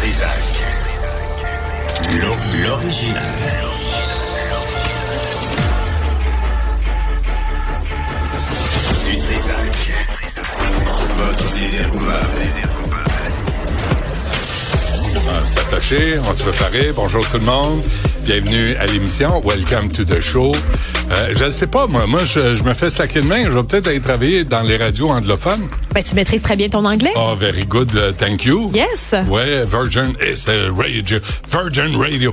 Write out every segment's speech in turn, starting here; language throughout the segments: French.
Trisac. L'original. Du Trisac. Votre désir coupable. On va s'attacher, on se préparer. Bonjour tout le monde. Bienvenue à l'émission. Welcome to the show. Je ne sais pas, moi je me fais slacker de main. Je vais peut-être aller travailler dans les radios anglophones. Ben, tu maîtrises très bien ton anglais. Oh, very good. Thank you. Yes. Ouais, Virgin is the radio. Virgin Radio.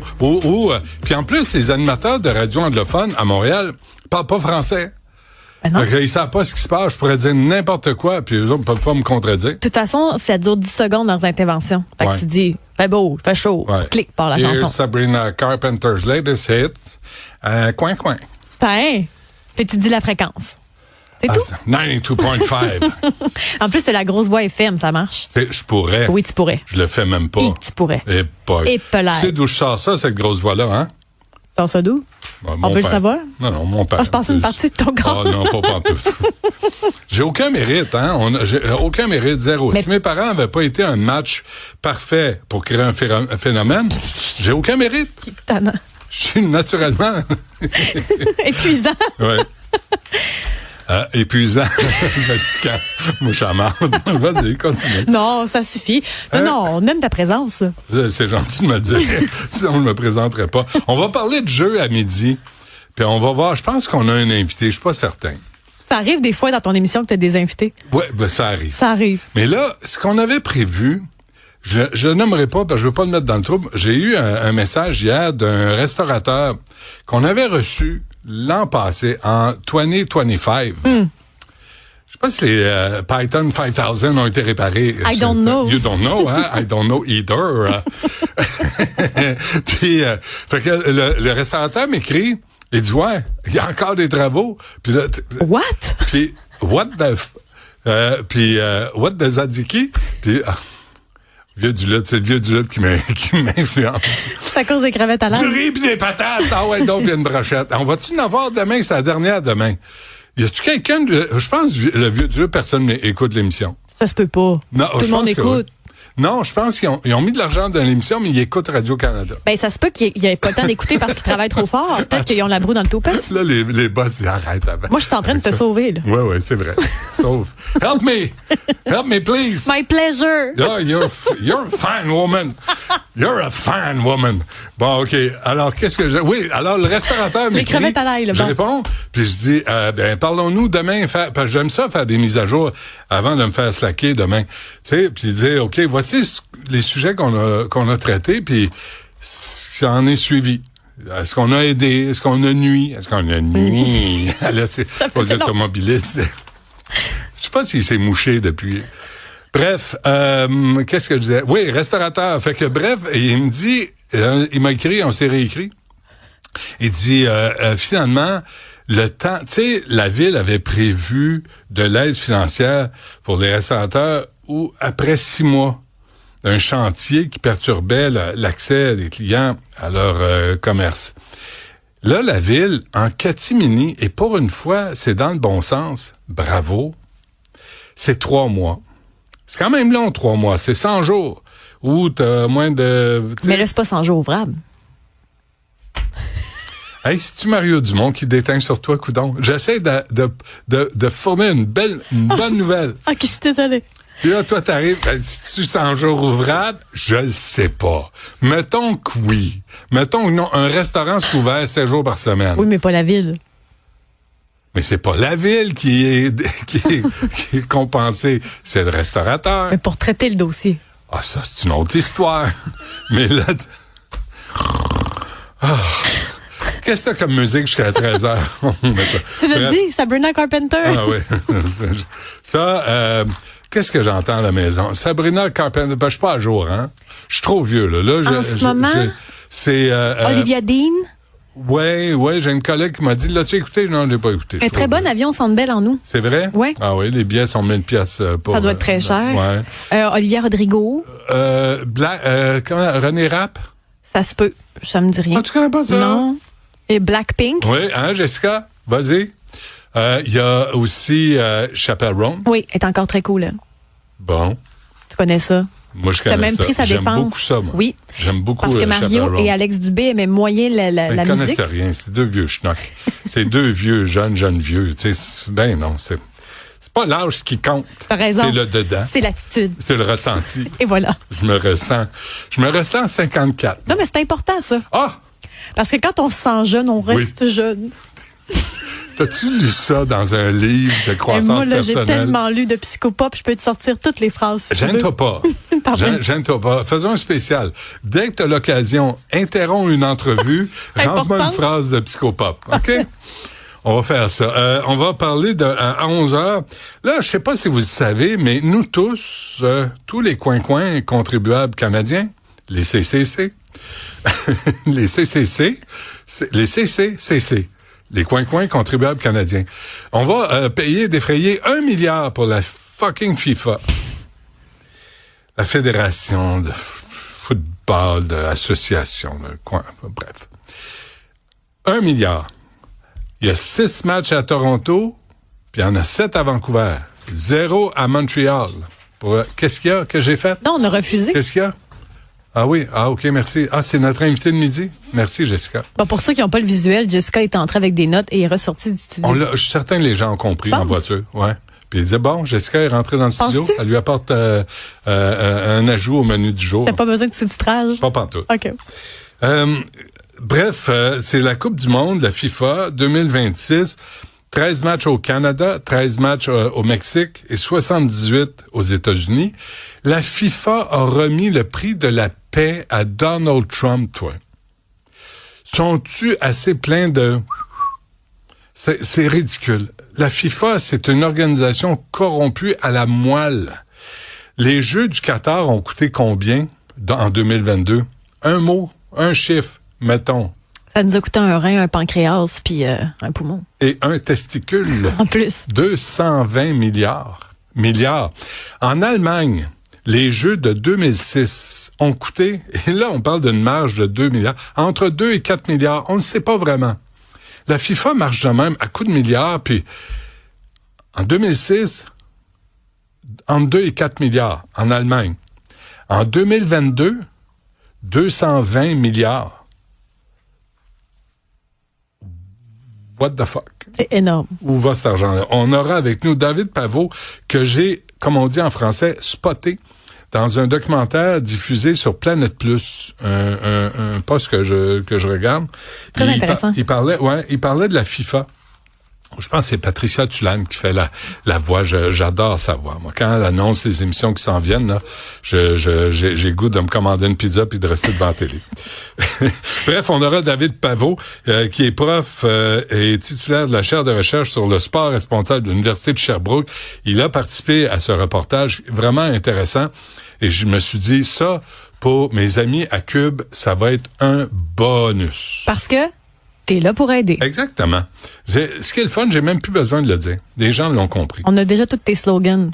Puis en plus, les animateurs de radio anglophones à Montréal parlent pas français. Ben non. Ils savent pas ce qui se passe. Je pourrais dire n'importe quoi, puis eux autres peuvent pas me contredire. De toute façon, ça dure 10 secondes leurs interventions. Fait que tu dis, fait beau, fait chaud, clique par la Here's chanson. Sabrina Carpenter's latest hit. Coin. Puis tu dis la fréquence. C'est tout. 92.5. En plus, c'est la grosse voix FM, ça marche. Je pourrais. Oui, tu pourrais. Je le fais même pas. Et tu pourrais. Et pas. Et pelaire. Tu sais d'où je sors ça, cette grosse voix-là, hein? T'en sais d'où? Mon On peut père. le savoir? Non, mon père. Ah, je pense une partie de ton corps. Oh non, pas pantoute. J'ai aucun mérite, hein? J'ai aucun mérite, zéro. Mais... Si mes parents n'avaient pas été un match parfait pour créer un phénomène, j'ai aucun mérite. Tannant. Je suis naturellement... Épuisant. Ouais. Épuisant, fatigant, mouchamard. Vas-y, continue. Non, ça suffit. Non, on aime ta présence. C'est gentil de me dire. Sinon, je ne me présenterai pas. On va parler de jeu à midi. Puis on va voir. Je pense qu'on a un invité. Je suis pas certain. Ça arrive des fois dans ton émission que tu as des invités. Oui, ben ça arrive. Ça arrive. Mais là, ce qu'on avait prévu, je nommerai pas parce que je veux pas le mettre dans le trouble. J'ai eu un message hier d'un restaurateur qu'on avait reçu l'an passé, en 2025. Je sais pas si les Python 5000 ont été réparés. I don't know. You don't know, hein? I don't know either. Puis, fait que le restaurateur m'écrit, il dit, ouais, il y a encore des travaux. Puis là, What? puis, what the zadiki? Puis, vieux du lutte, c'est le vieux du lutte qui m'influence. C'est à cause des crevettes à l'ail. Du riz pis des patates. Ah ouais, donc il y a une brochette. On va-tu en avoir demain? C'est la dernière demain. Y a-tu quelqu'un je pense, le vieux du lutte, personne n'écoute l'émission. Ça se peut pas. Non, tout le monde écoute. Non, je pense qu'ils ont mis de l'argent dans l'émission, mais ils écoutent Radio-Canada. Ben, ça se peut qu'il n'y ait pas le temps d'écouter parce qu'ils travaillent trop fort. Peut-être qu'ils ont la broue dans le toupette. Là, les boss disent, arrête avant. Moi, je suis en train de te sauver, là. Oui, c'est vrai. Sauve. Help me, please. My pleasure. Yeah, you're a fine woman. You're a fine woman. Bon, OK. Alors, qu'est-ce que oui, alors, le restaurateur m'écrit. Les crevettes à l'ail, là. Je réponds, puis je dis, parlons-nous demain, parce que j'aime ça faire des mises à jour avant de me faire slacker demain. Tu sais, puis dire, OK, voici les sujets qu'on a traités, puis ça en est suivi. Est-ce qu'on a aidé? Est-ce qu'on a nui? Est-ce qu'on a nui? Là, c'est aux automobilistes. Je sais pas s'il s'est mouché depuis. Bref, qu'est-ce que je disais? Oui, restaurateur. Fait que bref, il me dit, il m'a écrit, on s'est réécrit. Il dit, finalement, le temps, tu sais, la ville avait prévu de l'aide financière pour les restaurateurs où, après 6 mois, un chantier qui perturbait l'accès des clients à leur commerce. Là, la ville, en catimini, et pour une fois, c'est dans le bon sens, bravo, c'est 3 mois. C'est quand même long, 3 mois. C'est 100 jours. Ou t'as moins de... Mais là, c'est pas 100 jours ouvrables. Hey, c'est-tu Mario Dumont qui déteint sur toi, coudon? J'essaie de fournir une bonne nouvelle. OK, je suis désolée. Puis là, toi, t'arrives, si tu 100 jours ouvrables, je le sais pas. Mettons que oui. Mettons que non, un restaurant c'est ouvert 7 jours par semaine. Oui, mais pas la ville. Mais c'est pas la ville qui est compensée, c'est le restaurateur. Mais pour traiter le dossier. Ah, ça, c'est une autre histoire. Mais là... Ah. Qu'est-ce que t'as comme musique jusqu'à 13h? Tu l'as dit, Sabrina Carpenter. Ah oui. Ça, qu'est-ce que j'entends à la maison? Sabrina Carpenter, ben, je suis pas à jour, hein? Je suis trop vieux, là. En ce moment? C'est... Olivia Dean. Oui, j'ai une collègue qui m'a dit, l'as-tu écouté? Non, je l'ai pas écouté. Un très bon avion Centre Bell en nous. C'est vrai? Oui. Ah oui, les billets sont 1000 piastres pour... Ça doit être très cher. Ouais. Olivia Rodrigo. René Rapp? Ça se peut. Ça me dit rien. Ah, tu connais pas ça? Non. Et Blackpink. Oui, hein, Jessica? Vas-y. Il y a aussi Chappelle Roan. Oui, elle est encore très cool. Là. Bon. Tu connais ça? Moi, je connais même ça. pris sa J'aime défense. beaucoup ça, moi. Oui. J'aime beaucoup Parce que Mario Chaparral. et Alex Dubé aimaient moyen la Ils musique. connaissent rien. C'est deux vieux schnocks. C'est deux vieux, jeunes vieux. Tu sais, ben non, c'est pas l'âge qui compte. T'as raison. C'est le dedans. C'est l'attitude. C'est le ressenti. Et voilà. Je me ressens 54. Non, mais c'est important, ça. Ah! Parce que quand on se sent jeune, on reste jeune. T'as-tu lu ça dans un livre de Et croissance moi, là, j'ai personnelle? tellement lu de psychopop, je peux te sortir toutes les phrases. Si tu veux. Gêne-toi pas. Pardon. Gêne-toi pas. Faisons un spécial. Dès que tu as l'occasion, interromps une entrevue, rentre-moi une Importante. phrase de psychopop. OK? On va faire ça. On va parler à 11h. Là, je sais pas si vous le savez, mais nous tous, tous les coins contribuables canadiens, les CCC, les CCC, les CCCC, les coins contribuables canadiens, on va défrayer 1 milliard pour la fucking FIFA. La fédération de football, de l'association, bref. 1 milliard. Il y a 6 matchs à Toronto, puis il y en a 7 à Vancouver. 0 à Montréal. Qu'est-ce qu'il y a que j'ai fait? Non, on a refusé. Qu'est-ce qu'il y a? Ah oui, OK, merci. Ah, c'est notre invité de midi. Merci, Jessica. Bon, pour ceux qui n'ont pas le visuel, Jessica est entrée avec des notes et est ressortie du studio. Je suis certain que les gens ont compris Tu en penses? voiture. Ouais. Puis ils disaient, bon, Jessica est rentrée dans le studio. Penses-tu? Elle lui apporte un ajout au menu du jour. T'as pas besoin de sous-titrage? Pas pantoute. OK. Bref, c'est la Coupe du monde, la FIFA 2026. 13 matchs au Canada, 13 matchs au Mexique et 78 aux États-Unis. La FIFA a remis le prix de la paix à Donald Trump, toi. Sont-tu assez pleins de... C'est ridicule. La FIFA, c'est une organisation corrompue à la moelle. Les Jeux du Qatar ont coûté combien en 2022? Un mot, un chiffre, mettons. Ça nous a coûté un rein, un pancréas, puis un poumon. Et un testicule. En plus. 220 milliards. En Allemagne, les Jeux de 2006 ont coûté, et là on parle d'une marge de 2 milliards, entre 2 et 4 milliards, on ne sait pas vraiment. La FIFA marche de même à coups de milliards, puis en 2006, entre 2 et 4 milliards en Allemagne. En 2022, 220 milliards. What the fuck? C'est énorme. Où va cet argent-là? On aura avec nous David Pavot, que j'ai, comme on dit en français, spoté dans un documentaire diffusé sur Planète Plus, un poste que je regarde. Très intéressant. Il parlait de la FIFA. Je pense que c'est Patricia Tulane qui fait la voix. J'adore sa voix. Moi, quand elle annonce les émissions qui s'en viennent, là, j'ai goût de me commander une pizza puis de rester devant la télé. Bref, on aura David Pavot, qui est prof et titulaire de la chaire de recherche sur le sport responsable de l'Université de Sherbrooke. Il a participé à ce reportage vraiment intéressant. Et je me suis dit, ça, pour mes amis à Cube, ça va être un bonus. Parce que t'es là pour aider. Exactement. Ce qui est le fun, j'ai même plus besoin de le dire. Les gens l'ont compris. On a déjà tous tes slogans.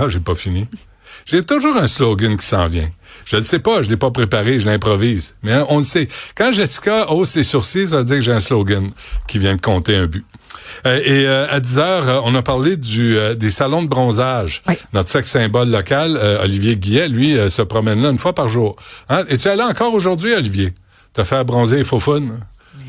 J'ai pas fini. J'ai toujours un slogan qui s'en vient. Je ne sais pas, je l'ai pas préparé, je l'improvise. Mais on le sait. Quand Jessica hausse les sourcils, ça veut dire que j'ai un slogan qui vient de compter un but. À 10h, on a parlé des salons de bronzage. Oui. Notre sexe symbole local, Olivier Guillet, lui, se promène là une fois par jour. Hein? Es-tu allé encore aujourd'hui, Olivier? T'as fait bronzer les faufounes?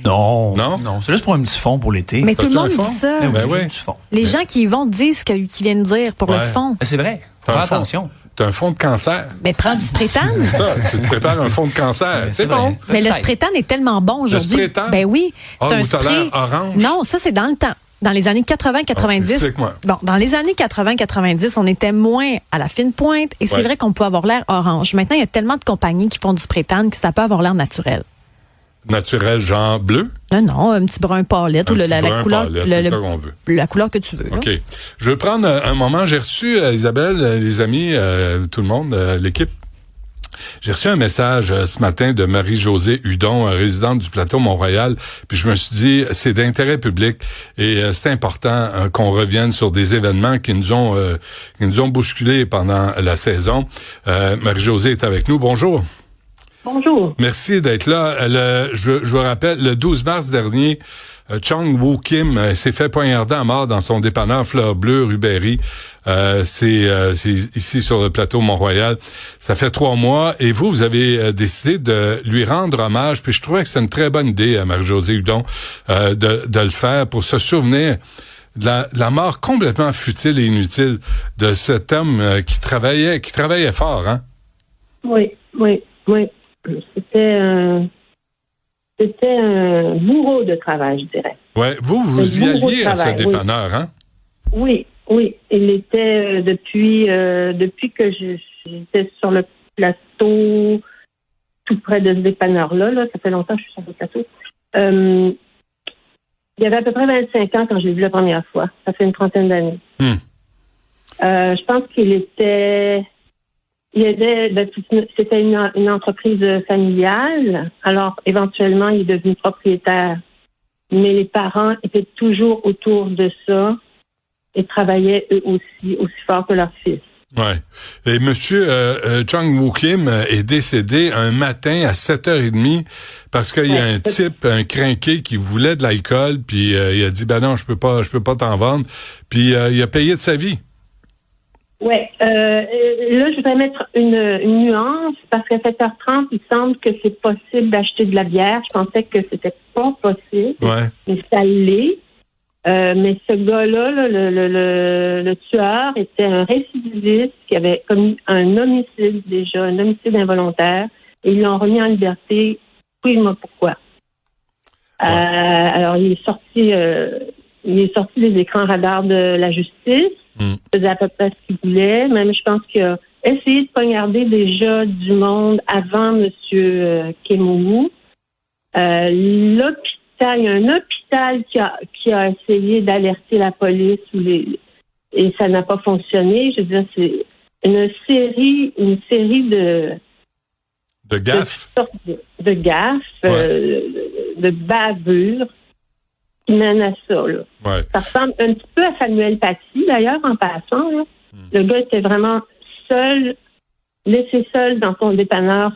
Non. Non? C'est juste pour un petit fond pour l'été. Mais tout le T'as-tu monde un fond? dit ça. Eh oui, Ben j'ai oui. un petit fond. Les gens qui y vont disent ce qu'ils viennent dire pour le Ouais. fond. C'est vrai. Faut T'as faire un fond. attention. T'as un fond de cancer. Mais prends du sprétane. Ça, tu te prépares un fond de cancer. C'est vrai. bon. Mais le Peut-être. sprétane est tellement bon aujourd'hui. sprétane? Ben oui. C'est Ah, un où t'as spray. l'air orange? Non, ça, c'est dans le temps. Dans les années 80-90. Explique-moi. Bon, dans les années 80-90, on était moins à la fine pointe et c'est Ouais. vrai qu'on pouvait avoir l'air orange. Maintenant, il y a tellement de compagnies qui font du sprétane que ça peut avoir l'air naturel. Naturel, genre bleu. Non, un petit brun palette ou Un la petit brun couleur, palette, c'est ça qu'on veut. la couleur que tu veux. là. OK. Je vais prendre un moment. J'ai reçu, Isabelle, les amis, tout le monde, l'équipe. J'ai reçu un message ce matin de Marie-Josée Hudon, résidente du plateau Mont-Royal. Puis je me suis dit, c'est d'intérêt public et c'est important qu'on revienne sur des événements qui nous ont bousculés pendant la saison. Marie-Josée est avec nous. Bonjour. Bonjour. Merci d'être là. Je vous rappelle, le 12 mars dernier, Chung Woo Kim s'est fait poignarder à mort dans son dépanneur Fleur Bleue, rue Berry. C'est ici sur le plateau Mont-Royal. Ça fait 3 mois et vous avez décidé de lui rendre hommage. Puis je trouvais que c'est une très bonne idée, Marie-Josée Hudon, de le faire pour se souvenir de la mort complètement futile et inutile de cet homme qui travaillait fort, hein? Oui. C'était un bourreau de travail, je dirais. Ouais, vous y alliez à ce dépanneur, hein? Oui. Il était depuis que j'étais sur le plateau, tout près de ce dépanneur-là. Là, ça fait longtemps que je suis sur le plateau. Il y avait à peu près 25 ans quand je l'ai vu la première fois. Ça fait une 30aine d'années. Je pense c'était une entreprise familiale. Alors, éventuellement, il est devenu propriétaire. Mais les parents étaient toujours autour de ça et travaillaient eux aussi fort que leur fils. Ouais. Et monsieur Chung Woo Kim est décédé un matin à 7h30 parce qu'il y a un type, un crinqué qui voulait de l'alcool, puis il a dit non, je peux pas t'en vendre, puis il a payé de sa vie. Ouais. Là, je voudrais mettre une nuance parce qu'à 7h30, il semble que c'est possible d'acheter de la bière. Je pensais que c'était pas possible. Ouais. Mais ça l'est. Mais ce gars-là, le tueur, était un récidiviste qui avait commis un homicide involontaire, et ils l'ont remis en liberté. Dis-moi pourquoi. Ouais. Alors, il est sorti des écrans radars de la justice. Il faisait à peu près ce qu'il voulait. Même, je pense qu'il a essayé de poignarder déjà du monde avant M. Kemomu. Il y a un hôpital qui a essayé d'alerter la police et ça n'a pas fonctionné. Je veux dire, c'est une série de gaffes, de gaffes, de bavures qui mènent à ça. Là. Ouais. Ça ressemble un petit peu à Samuel Paty, d'ailleurs, en passant. Là. Le gars était vraiment laissé seul dans son dépanneur.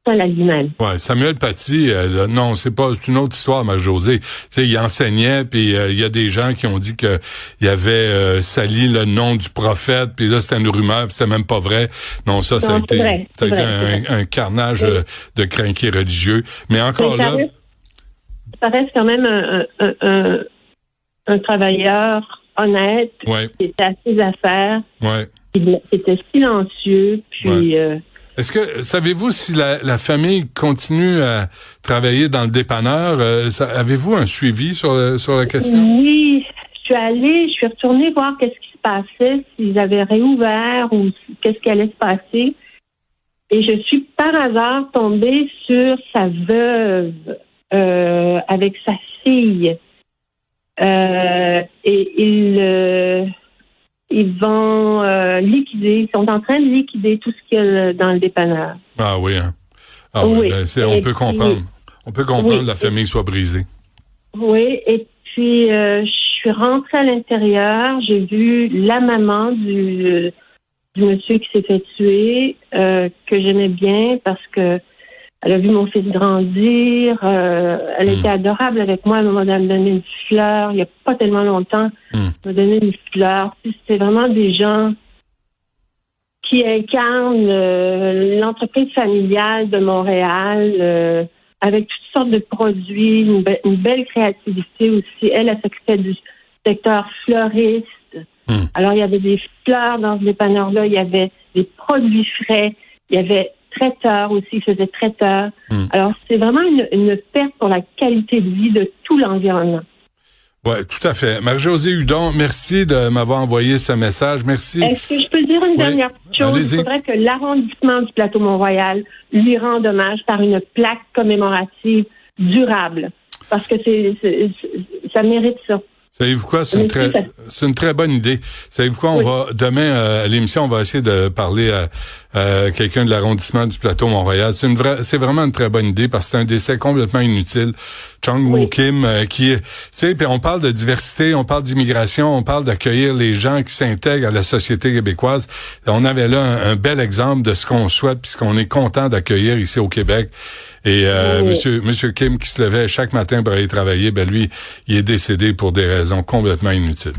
Lui-même. Ouais, Samuel Paty, non, c'est une autre histoire, Marie-Josée. Tu sais, il enseignait, puis il y a des gens qui ont dit que il avait sali le nom du prophète, puis là c'était une rumeur, puis c'était même pas vrai. Non, ça a été un carnage de crinqués religieux. Mais encore là, ça reste quand même un travailleur honnête, qui était à ses affaires, qui était silencieux, puis. Est-ce que, savez-vous si la famille continue à travailler dans le dépanneur? Avez-vous un suivi sur la question? Oui, je suis retournée voir qu'est-ce qui se passait, s'ils avaient réouvert ou qu'est-ce qui allait se passer. Et je suis par hasard tombée sur sa veuve avec sa fille. Et ils vont liquider, ils sont en train de liquider tout ce qu'il y a dans le dépanneur. Ah oui, hein? Ah oui, on peut comprendre. On peut comprendre que la famille soit brisée. Oui, et puis je suis rentrée à l'intérieur, j'ai vu la maman du monsieur qui s'est fait tuer, que j'aimais bien parce que elle a vu mon fils grandir. Elle était adorable avec moi. Elle m'a donné une fleur. Il n'y a pas tellement longtemps. Elle m'a donné une fleur. C'était vraiment des gens qui incarnent l'entreprise familiale de Montréal avec toutes sortes de produits, une belle créativité aussi. Elle s'occupait du secteur fleuriste. Alors, il y avait des fleurs dans ce dépanneur-là. Il y avait des produits frais. Il y avait traiteur aussi, il faisait traiteur. Alors, c'est vraiment une perte pour la qualité de vie de tout l'environnement. Oui, tout à fait. Marie-Josée Hudon, merci de m'avoir envoyé ce message. Merci. Est-ce que je peux dire une dernière chose? Allez-y. Il faudrait que l'arrondissement du plateau Mont-Royal lui rende hommage par une plaque commémorative durable. Parce que ça mérite ça. Savez-vous quoi? C'est une très bonne idée. Savez-vous quoi? Demain, à l'émission, on va essayer de parler quelqu'un de l'arrondissement du plateau Mont-Royal. C'est vraiment une très bonne idée parce que c'est un décès complètement inutile. Chung-Woo Kim, qui est, tu sais, puis on parle de diversité, on parle d'immigration, on parle d'accueillir les gens qui s'intègrent à la société québécoise. On avait là un bel exemple de ce qu'on souhaite puis ce qu'on est content d'accueillir ici au Québec. Et Monsieur Kim qui se levait chaque matin pour aller travailler, ben lui, il est décédé pour des raisons complètement inutiles.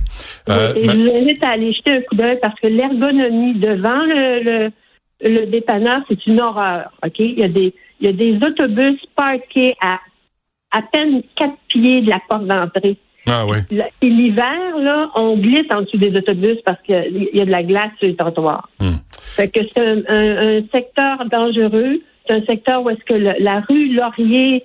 Je vous invite à aller jeter un coup d'œil parce que l'ergonomie devant le dépanneur, c'est une horreur. Ok, il y a des autobus parqués à peine 4 pieds de la porte d'entrée. Ah oui. Et l'hiver, là, on glisse en dessous des autobus parce qu'il y a de la glace sur les trottoirs. Fait que c'est un secteur dangereux. C'est un secteur où est-ce que la rue Laurier,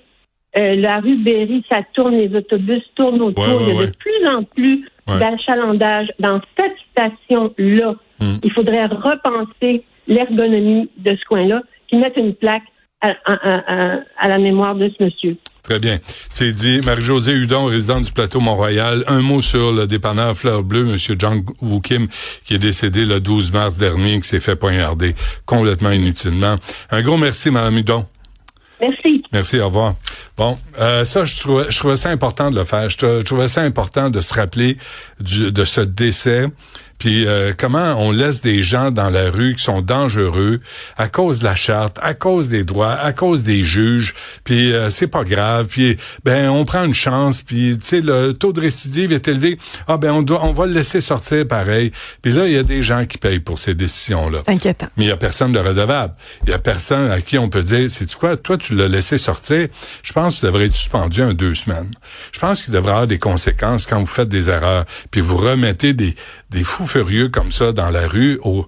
la rue Berry, ça tourne, les autobus tournent autour. Il y a de plus en plus d'achalandage dans cette station-là. Il faudrait repenser l'ergonomie de ce coin-là, qui mette une plaque à la mémoire de ce monsieur. Très bien. C'est dit. Marie-Josée Hudon, résidente du plateau Mont-Royal. Un mot sur le dépanneur Fleur Bleue, M. Chung-Woo Kim, qui est décédé le 12 mars dernier, qui s'est fait poignarder complètement inutilement. Un gros merci, Mme Hudon. Merci. Merci, au revoir. Bon, ça, je trouvais ça important de le faire. Je trouvais ça important de se rappeler de ce décès. Puis comment on laisse des gens dans la rue qui sont dangereux à cause de la charte, à cause des droits, à cause des juges. Puis c'est pas grave. Puis ben on prend une chance. Puis tu sais le taux de récidive est élevé. Ah ben on va le laisser sortir pareil. Puis là il y a des gens qui payent pour ces décisions-là. Inquiétant. Mais il y a personne de redevable. Il y a personne à qui on peut dire sais-tu quoi, toi tu l'as laissé sortir. Je pense que tu devrais être suspendu 2 semaines. Je pense qu'il devrait y avoir des conséquences quand vous faites des erreurs. Puis vous remettez des fous furieux comme ça dans la rue au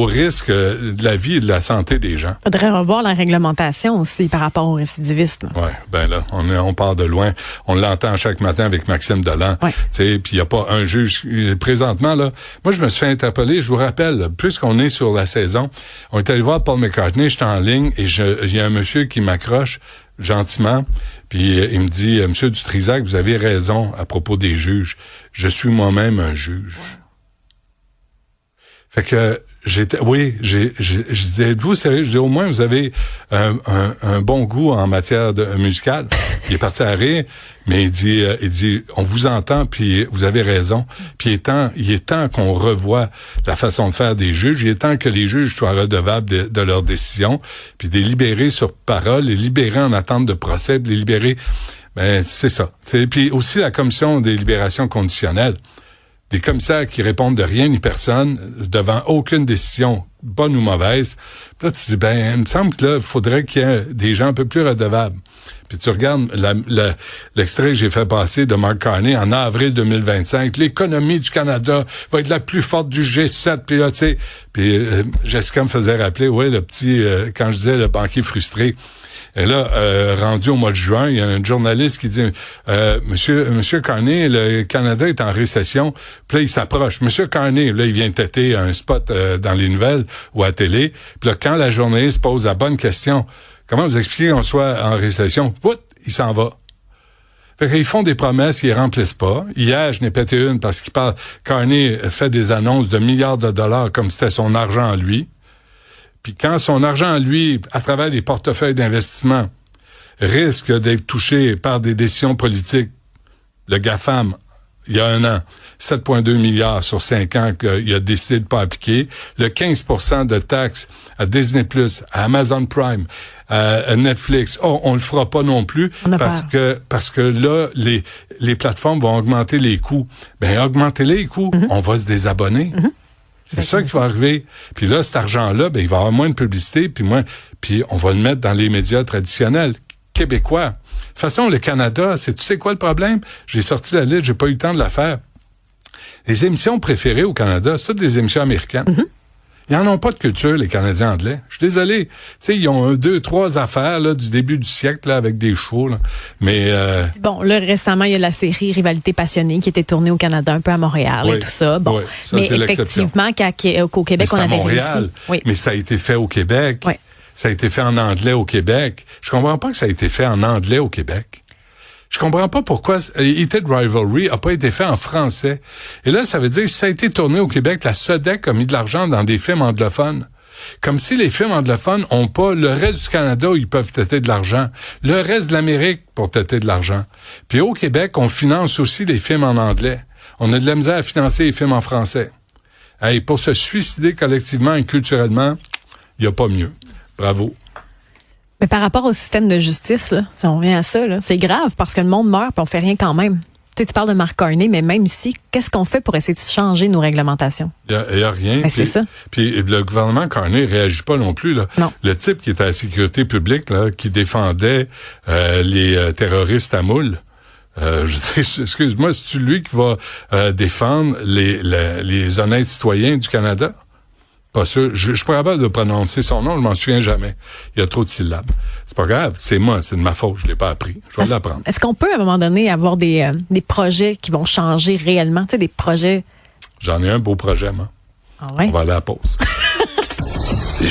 risque de la vie et de la santé des gens. Faudrait revoir la réglementation aussi par rapport aux récidivistes. Ouais, ben là, on part de loin. On l'entend chaque matin avec Maxime Delan. Ouais. Puis il y a pas un juge présentement là. Moi je me suis fait interpeller, je vous rappelle, puisqu'on est sur la saison, on est allé voir Paul McCartney, j'étais en ligne et il y a un monsieur qui m'accroche gentiment, puis il me dit Monsieur Dutrisac, vous avez raison à propos des juges. Je suis moi-même un juge. Fait que je disais, êtes-vous sérieux? Je dis, au moins, vous avez un bon goût en matière de musicale. Il est parti à rire, mais il dit, on vous entend, puis vous avez raison. Puis il est temps qu'on revoie la façon de faire des juges. Il est temps que les juges soient redevables de leurs décisions, puis de les libérer sur parole, les libérer en attente de procès, les libérer. Ben, c'est ça. Puis aussi la commission des libérations conditionnelles. Des commissaires qui répondent de rien ni personne devant aucune décision, bonne ou mauvaise. Puis là, tu te dis, ben, il me semble que là, il faudrait qu'il y ait des gens un peu plus redevables. Puis tu regardes l'extrait que j'ai fait passer de Mark Carney en avril 2025. L'économie du Canada va être la plus forte du G7. Puis là, tu sais, puis Jessica me faisait rappeler, ouais, le petit, quand je disais le banquier frustré. Et là, rendu au mois de juin, il y a un journaliste qui dit Monsieur Carney, le Canada est en récession. Puis là, il s'approche. Monsieur Carney, là, il vient têter un spot dans les nouvelles ou à télé. Puis là, quand la journaliste pose la bonne question, comment vous expliquez qu'on soit en récession? Il s'en va. Fait qu'ils font des promesses, ils les remplissent pas. Hier, je n'ai pété une parce qu'il parle. Carney fait des annonces de milliards de dollars comme c'était son argent à lui. Puis quand son argent à lui, à travers les portefeuilles d'investissement, risque d'être touché par des décisions politiques, le GAFAM, il y a 1 an, 7,2 milliards sur 5 ans qu'il a décidé de pas appliquer, le 15% de taxes à Disney+, à Amazon Prime, à Netflix, on le fera pas non plus parce que là, les plateformes vont augmenter les coûts. Ben, augmenter les coûts, on va se désabonner. C'est ça qui va arriver. Puis là, cet argent-là, ben, il va y avoir moins de publicité, puis on va le mettre dans les médias traditionnels québécois. De toute façon, le Canada, tu sais quoi le problème? J'ai sorti la liste, j'ai pas eu le temps de la faire. Les émissions préférées au Canada, c'est toutes des émissions américaines. Ils n'en ont pas de culture, les Canadiens anglais. Je suis désolé. Tu sais, ils ont 2, 3 affaires là, du début du siècle là, avec des chevaux. Là. Mais bon, là, récemment, il y a la série Rivalité passionnée qui était tournée au Canada, un peu à Montréal et tout ça. Bon, ça, mais c'est effectivement, qu'au Québec, on avait Montréal, réussi. Mais ça a été fait au Québec. Oui. Ça a été fait en anglais au Québec. Je comprends pas que ça a été fait en anglais au Québec. Je comprends pas pourquoi Heated Rivalry a pas été fait en français. Et là, ça veut dire que si ça a été tourné au Québec, la SODEC a mis de l'argent dans des films anglophones. Comme si les films anglophones ont pas le reste du Canada où ils peuvent têter de l'argent, le reste de l'Amérique pour têter de l'argent. Puis au Québec, on finance aussi les films en anglais. On a de la misère à financer les films en français. Hey, pour se suicider collectivement et culturellement, il n'y a pas mieux. Bravo. Mais par rapport au système de justice, là, si on revient à ça, là, c'est grave parce que le monde meurt et on fait rien quand même. Tu parles de Marc Carney, mais même ici, qu'est-ce qu'on fait pour essayer de changer nos réglementations? Il y a rien. Ben, c'est ça. Puis le gouvernement Carney réagit pas non plus. Là. Non. Le type qui était à la sécurité publique, là, qui défendait les terroristes à moule, excuse-moi, c'est-tu lui qui va défendre les honnêtes citoyens du Canada? Pas sûr. Je suis pas capable de prononcer son nom, je m'en souviens jamais. Il y a trop de syllabes. C'est pas grave, c'est moi, c'est de ma faute, je l'ai pas appris. Je vais l'apprendre. Est-ce qu'on peut, à un moment donné, avoir des projets qui vont changer réellement? Tu sais, des projets... J'en ai un beau projet, moi. Ah ouais? On va aller à la pause.